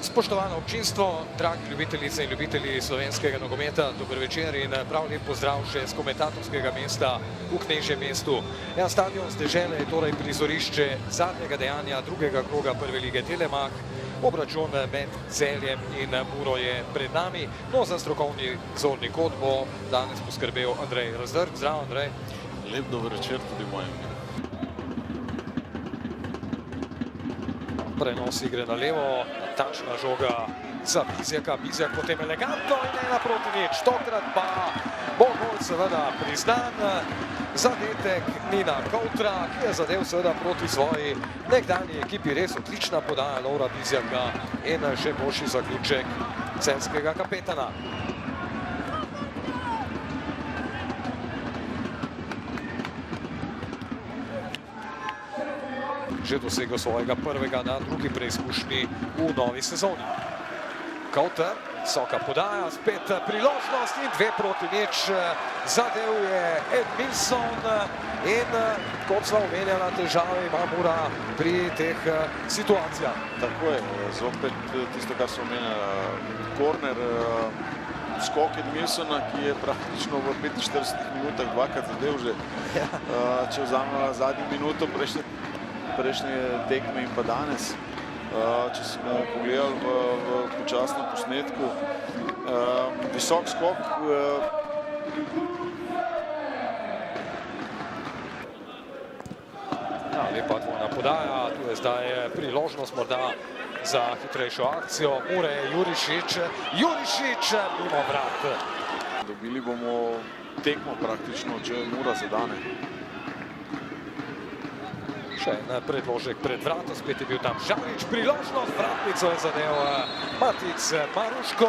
Spoštovano občinstvo, dragi ljubitelice in ljubitelji slovenskega nogometa, dober večer in prav lep pozdrav še z komentatorskega mesta v Knežjem mestu. Ja, stadion z dežele je torej prizorišče zadnjega dejanja drugega kroga prve lige Telemark. Obračun med Celjem in Muro je pred nami, no za strokovni zorni kot bo danes poskrbel Andrej Razdrg. Zdravo, Andrej. Lep dober večer tudi mojem imenu. Prenos igre na levo, natančna žoga za Bizjaka, Bizjak potem elegantno in 1-0, tokrat pa bo gol seveda priznan. Zadetek Nina Koutra, ki je zadev seveda proti svoji nekdanji ekipi, res odlična podaja Lovra Bizjaka in še boljši zaključek celjskega kapetana. Že dosegel svojega prvega na drugi preizkušnji v novi sezoni. Kouter, visoka podaja, spet priložnost in 2-0. Zadev je Edmilson in kot sva omenjala, težave ima Mura pri teh situacijah. Tako je, zopet tisto, kar so omenjala, korner, skok Edmilsona, ki je praktično v 45 minutah dvakrat zadev že. Če vzamemo zadnjo minuto prejšnje tekme in pa danes, če smo pogledali v počasnem posnetku, visok skok. Lepa dvojna podaja, tu je zdaj priložnost morda za hitrejšo akcijo. Mure Jurišič mimo vrat. Dobili bomo tekmo praktično, če Mura zadane. Še en predložek pred vratom, spet je bil tam Žarič, priložnost, vratnico je zadev Matic Maruško.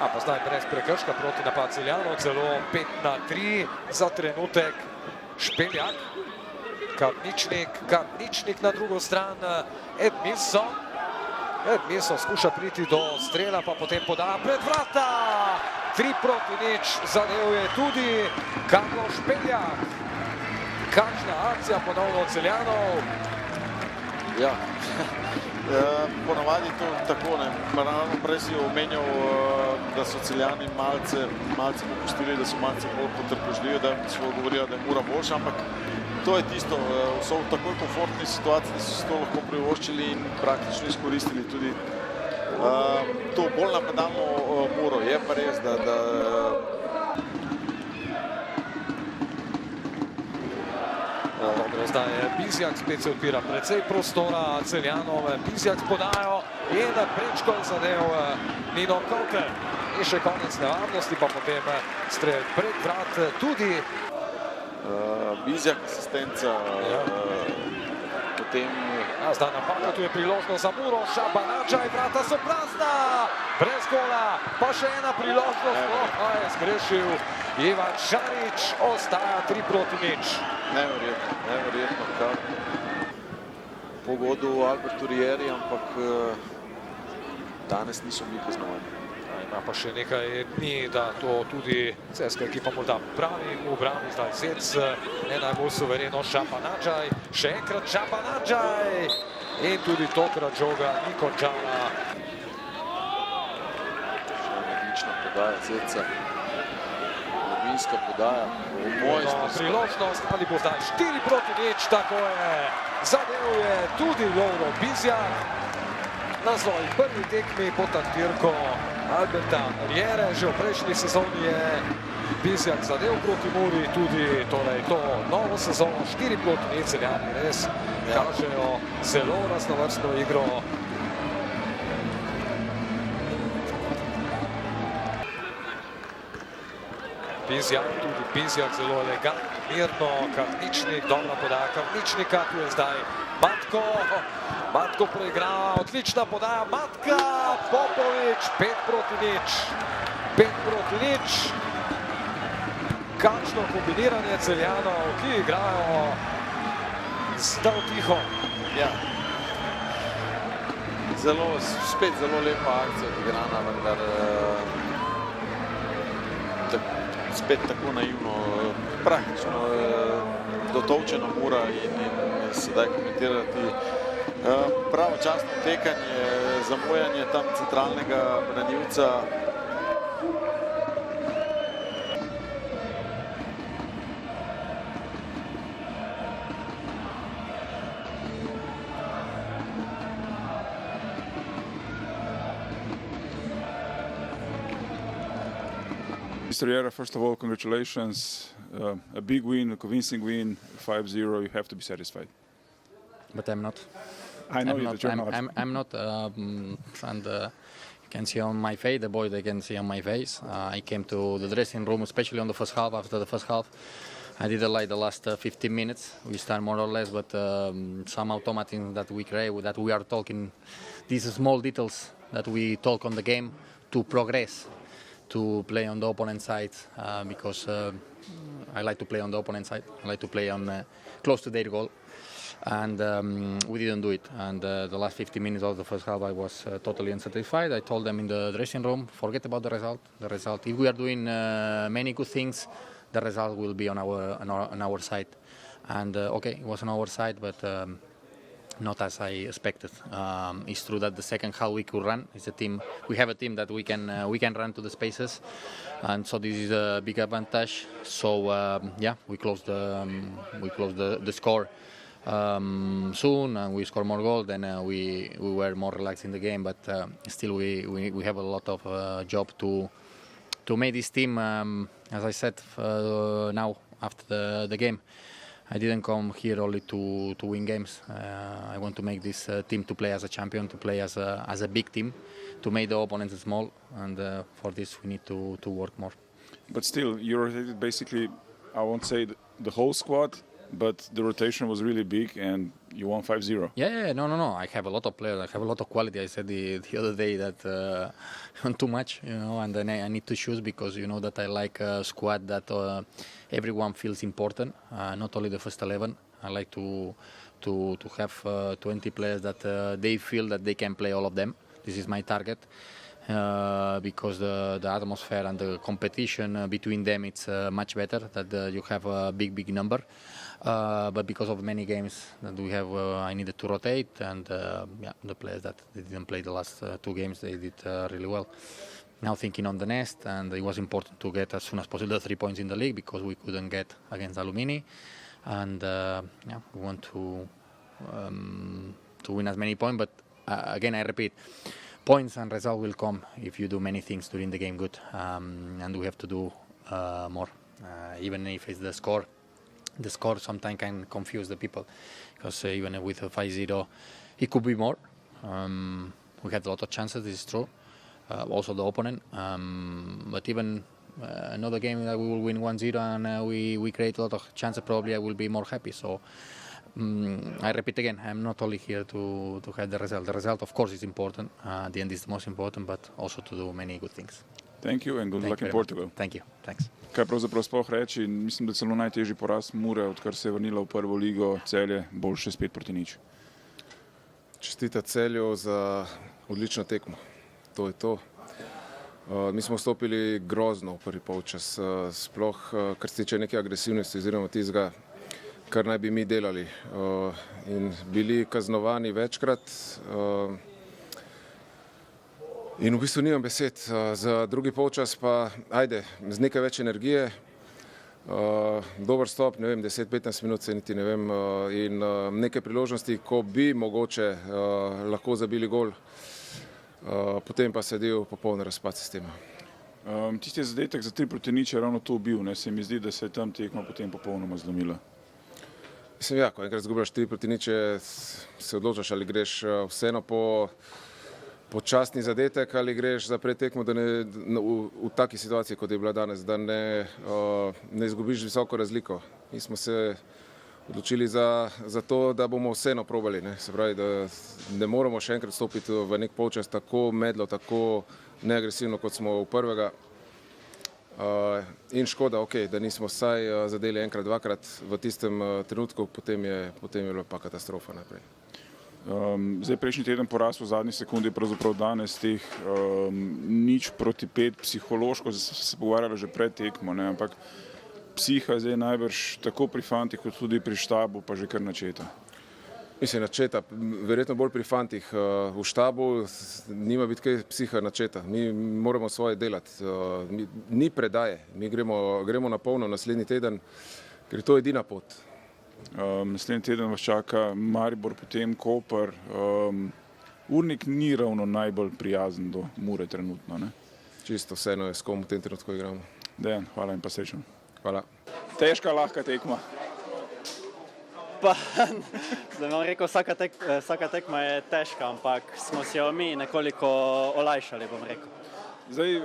A pa zdaj brez prekrška proti napad Celjanov, celo 5-3 za trenutek. Špeljak, Karničnik na drugo stran, Edmilson skuša priti do strela, pa potem podaja pred vrata. 3-0, zadev je tudi Karlo Špeljak. Kakšna akcija ponovno od Celjanov? Ja, ponavadi to tako, ne. Ravno prej si omenjal, da so Celjani malce popustili, da so malce bolj potrpežljivi, da so govorili, da je Mura boljša, ampak to je tisto, so v takoj komfortni situaciji, da so se to lahko privoščili in praktično izkoristili tudi to bolj napadalno Muro. Je pa res, da Dobro, zdaj je Bizjak, spet se odpira precej prostora Celjanov. Bizjak s podajo in prečko zadev Nino Kouter. In še konec nevarnosti, pa potem strel pred vrat tudi. Bizjak asistenca, potem... Zdaj napaka, tu je priložnost za Muro, Šabanačaj, vrata so prazna, brez gola, pa še ena priložnost, je zgrešil Ivan Žarič, ostaja 3-0. Neverjetno, kar pogodu Albertu Rieri, ampak danes niso bili kaznovani. Ima pa še nekaj dni, da to tudi celjska ekipa morda pravi v obrani. Zdaj Zec, ne najbolj suvereno, Šabanačaj, še enkrat Šabanačaj in tudi tokrat žoga ni končala. Še odlična podaja Zeca. Globinska podaja. Priložnost, ali bo zdaj 4-0, tako je. Zadev je tudi Lovro Bizjak. Na svoji prvi tekmi pod taktirko Alberta Riere. Že v prejšnji sezoni je Bizjak zadev proti Muri, tudi torej to novo sezono. 4-0, Celjani res kažejo zelo raznovrstno igro. Bizjak zelo elegantno, mirno, Karničnik, dobra podaja Karničnika, tu je zdaj Matko preigrava, odlična podaja Matka, Popovič, 5-0. Kakšno kombiniranje Celjanov, ki igrajo zdrav tiho. Ja, spet zelo lepa akcija odigrana, vendar spet tako naivno, praktično dotovčena Mura in sedaj komentirati Pravočasno tekanje, zamujanje tam centralnega branilca. Mr. Jera, first of all, congratulations. A big win, a convincing win, 5-0. You have to be satisfied. But I'm not. I know I'm that you're not. I'm not. And you can see on my face, the boys they can see on my face. I came to the dressing room, especially on the first half. After the first half, I didn't like the last 15 minutes. We start more or less, but some automatism that we create, that we are talking, these small details that we talk on the game to progress, to play on the opponent side, because I like to play on the opponent side. I like to play on close to their goal. And we didn't do it. And the last 50 minutes of the first half, I was totally unsatisfied. I told them in the dressing room, forget about the result. The result. If we are doing many good things, the result will be on our side. And okay, it was on our side, but not as I expected. It's true that the second half we could run. It's a team. We have a team that we can run to the spaces, and so this is a big advantage. So yeah, we closed the score soon, and we scored more goals. Then we were more relaxed in the game, but still we have a lot of job to make this team. As I said now after the game, I didn't come here only to win games. I want to make this team to play as a champion, to play as a big team, to make the opponents small, and for this we need to work more. But still, you rotated basically, I won't say the whole squad, but the rotation was really big and you won 5-0. Yeah, no. I have a lot of players. I have a lot of quality. I said the other day that too much, and then I need to choose because you know that I like a squad that everyone feels important, not only the first 11. I like to have 20 players that they feel that they can play all of them. This is my target. Because the atmosphere and the competition between them it's much better, that you have a big number, but because of many games that we have, I needed to rotate, and the players that they didn't play the last 2 games, they did really well. Now thinking on the next, and it was important to get as soon as possible the 3 points in the league because we couldn't get against Alumini, and we want to win as many points, but again I repeat, points and result will come if you do many things during the game good, and we have to do more. Even if it's the score sometimes can confuse the people, because even with a 5-0, it could be more. We had a lot of chances, this is true. Also the opponent, but even another game that we will win 1-0 and we create a lot of chances, probably I will be more happy. So I repeat again, I'm not only here to have the result. The result, of course, is important. The end is the most important, but also to do many good things. Thank you and good luck in Portugal. Thank you. Thanks. Kaj pravzaprav sploh reči? Mislim, da celo najtežji poraz Mure, odkar se je vrnila v prvo ligo, Celje, boljše 5-0. Čestita Celju za odlično tekmo. To je to. Mi smo vstopili grozno v prvi polčas, sploh kar se tiče neke agresivnosti oziroma tistega, kar naj bi mi delali, in bili kaznovani večkrat, in v bistvu nimam besed. Za drugi polčas pa ajde, z nekaj več energije, dober stop, 10-15 minut se niti ne vem, in neke priložnosti, ko bi mogoče lahko zabili gol, potem pa sedel popoln razpad sistema. Tisti zadetek za 3-0 je ravno to bil, ne? Se mi zdi, da se je tam tekma potem popolnoma zlomila. Mislim, ja, ko enkrat zgubljaš 3-0, se odločaš, ali greš vseeno po častni zadetek, ali greš za pretekmo, da ne, v taki situaciji, kot je bila danes, da ne izgubiš visoko razliko. Mi smo se odločili za to, da bomo vseeno probali, ne? Se pravi, da ne moramo še enkrat stopiti v nek polčas tako medlo, tako neagresivno, kot smo v prvega. In škoda, da nismo vsaj zadeli enkrat, dvakrat v tistem trenutku, potem je bila pa katastrofa naprej. Zdaj prejšnji teden poraz v zadnji sekundi, pravzaprav danes teh 0-5, psihološko se pogovarjalo že pred tekmo, ne? Ampak psiha zdaj najbrž tako pri fantih kot tudi pri štabu pa že kar načeta. Mislim, načeta, verjetno bolj pri fantih. V štabu nima biti kaj psiha načeta. Mi moramo svoje delati. Ni predaje. Mi gremo na polno naslednji teden, ker je to edina pot. Naslednji teden vas čaka Maribor, potem Koper. Urnik ni ravno najbolj prijazen do Mure trenutno, ne? Čisto vseeno je, s kom v tem trenutku igramo. Dejan, hvala in pa srečno. Hvala. Težka, lahka tekma. Pa, zdaj bom rekel, vsaka tekma je težka, ampak smo si jo mi nekoliko olajšali, bom rekel. Zdaj,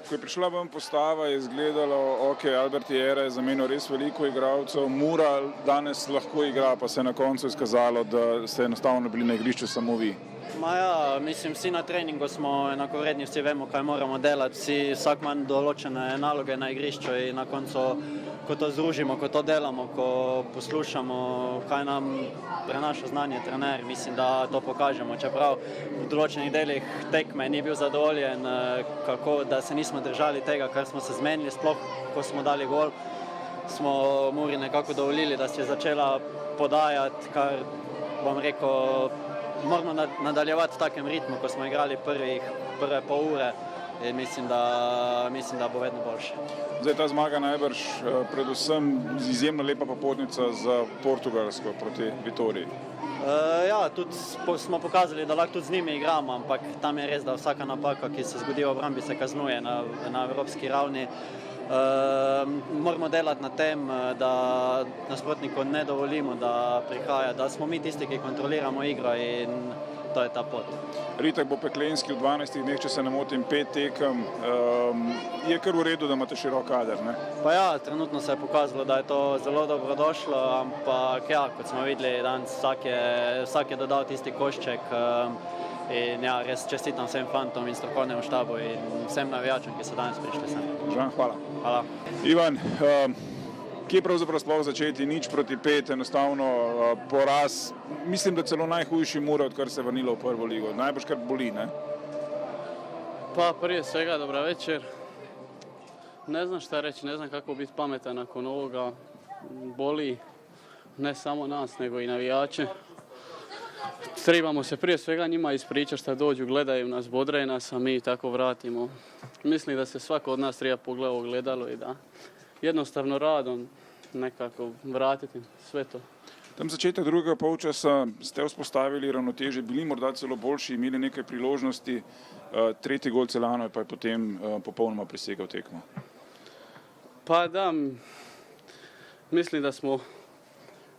ko je prišla ven postava, je izgledalo, ok, Albert Jera je zamenil res veliko igralcev, Mura danes lahko igra, pa se je na koncu izkazalo, da ste enostavno bili na igrišču samo vi. Ma ja, mislim, vsi na treningu smo enakovredni, vsi vemo, kaj moramo delati, vsak ima določene naloge na igrišču in na koncu, ko to združimo, ko to delamo, ko poslušamo, kaj nam prenaša znanje trener, mislim, da to pokažemo. Čeprav v določenih delih tekme ni bil zadovoljen, da se nismo držali tega, kar smo se zmenili, sploh ko smo dali gol, smo Muri nekako dovolili, da se je začela podajati, kar bom rekel, moramo nadaljevati v takem ritmu, ko smo igrali prve pol ure in mislim, da bo vedno boljše. Zdaj ta zmaga najbrž predvsem izjemno lepa popotnica za Portugalsko proti Vitoriji. Ja, tudi smo pokazali, da lahko tudi z njimi igramo, ampak tam je res, da vsaka napaka, ki se zgodi v obrambi, se kaznuje na evropski ravni. Moramo delati na tem, da nasprotniku ne dovolimo, da prihaja, da smo mi tisti, ki kontroliramo igro in to je ta pot. Ritak bo peklenski v 12 dneh, če se ne motim, 5 tekem. Je kar v redu, da imate širok kader, ne? Pa ja, trenutno se je pokazalo, da je to zelo dobrodošlo, ampak ja, kot smo videli, danes vsak je dodal tisti košček. In ja, res čestitam vsem fantom in strokovnemu štabu in vsem navijačem, ki so danes prišli sem. Žan, hvala. Hvala. Ivan, kje pravzaprav sploh začeti? 0-5, enostavno poraz. Mislim, da celo najhujši Mura, odkar se je vrnila v prvo ligo. Najbrž kar boli, ne? Pa prije svega, dobra večer. Ne znam šta reći, ne znam kako biti pametan nakon ovoga. Boli ne samo nas, nego i navijače. Trebamo se prije svega njima ispričati šta dođu, gledaju nas, bodraju nas, a mi tako vratimo. Mislim da se svako od nas treba pogledati u ogledalo i da jednostavno radom nekako vratiti sve to. Tam začetek drugega polčasa ste vzpostavili ravnotežje, bili morda celo boljši, imeli nekaj priložnosti, tretji gol Celano pa je potem popolnoma presegal tekmo. Pa da, mislim da smo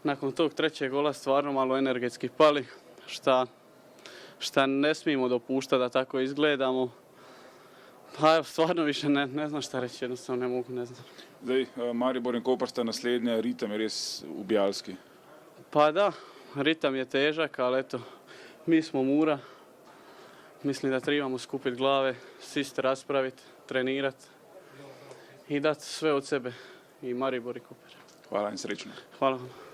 nakon tog trećeg gola stvarno malo energetski pali, šta ne smijemo dopuštati da tako izgledamo. Pa stvarno više ne znam šta reći, jednostavno ne mogu, ne znam. Zdaj, Maribor in Koper sta naslednja, ritem je res ubijalski. Pa da, ritam je težak, ali eto, mi smo Mura. Mislim da trebamo skupiti glave, sjest raspraviti, trenirati i dati sve od sebe i Maribor i Koper. Hvala in srečno. Hvala vam.